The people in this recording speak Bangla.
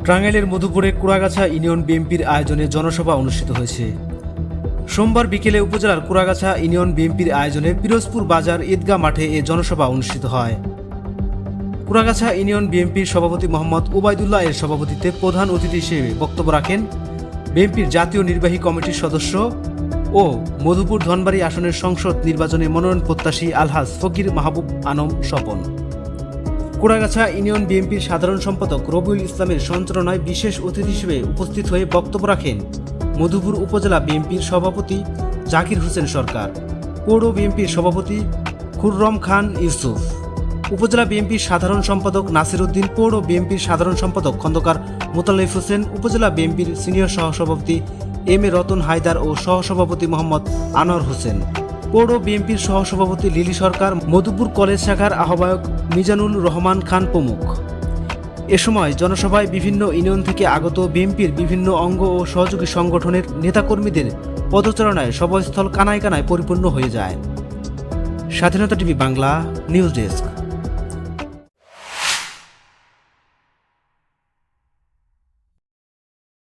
টাঙ্গাইলের মধুপুরে কুড়াগাছা ইউনিয়ন বিএনপির আয়োজনে জনসভা অনুষ্ঠিত হয়েছে। সোমবার বিকেলে উপজেলার কুড়াগাছা ইউনিয়ন বিএনপির আয়োজনে পিরোজপুর বাজার ঈদগাহ মাঠে এ জনসভা অনুষ্ঠিত হয়। কুড়াগাছা ইউনিয়ন বিএনপির সভাপতি মোহাম্মদ ওবায়দুল্লাহ এর সভাপতিত্বে প্রধান অতিথি হিসেবে বক্তব্য রাখেন বিএনপির জাতীয় নির্বাহী কমিটির সদস্য ও মধুপুর ধনবাড়ী আসনের সংসদ নির্বাচনে মনোনয়ন প্রত্যাশী আলহাজ ফকির মাহবুব আনম স্বপন। কুড়াগাছা ইউনিয়ন বিএনপির সাধারণ সম্পাদক রবিউল ইসলামের সঞ্চালনায় বিশেষ অতিথি হিসেবে উপস্থিত হয়ে বক্তব্য রাখেন মধুপুর উপজেলা বিএনপির সভাপতি জাকির হোসেন সরকার, পৌর বিএনপির সভাপতি খুররম খান ইউসুফ, উপজেলা বিএনপির সাধারণ সম্পাদক নাসির উদ্দিন, পৌর বিএনপির সাধারণ সম্পাদক খন্দকার মোতালেফ হোসেন, উপজেলা বিএনপির সিনিয়র সহসভাপতি এম এ রতন হায়দার ও সহসভাপতি মোহাম্মদ আনোয়ার হোসেন, পৌর বিএনপির সহসভাপতি লিলি সরকার, মধুপুর কলেজ শাখার আহ্বায়ক মিজানুল রহমান খান প্রমুখ। এ সময় জনসভায় বিভিন্ন ইউনিয়ন থেকে আগত বিএনপির বিভিন্ন অঙ্গ ও সহযোগী সংগঠনের নেতাকর্মীদের পদচারণায় সভাস্থল কানায় কানায় পরিপূর্ণ হয়ে যায়। স্বাধীনতা টিভি বাংলা নিউজ ডেস্ক।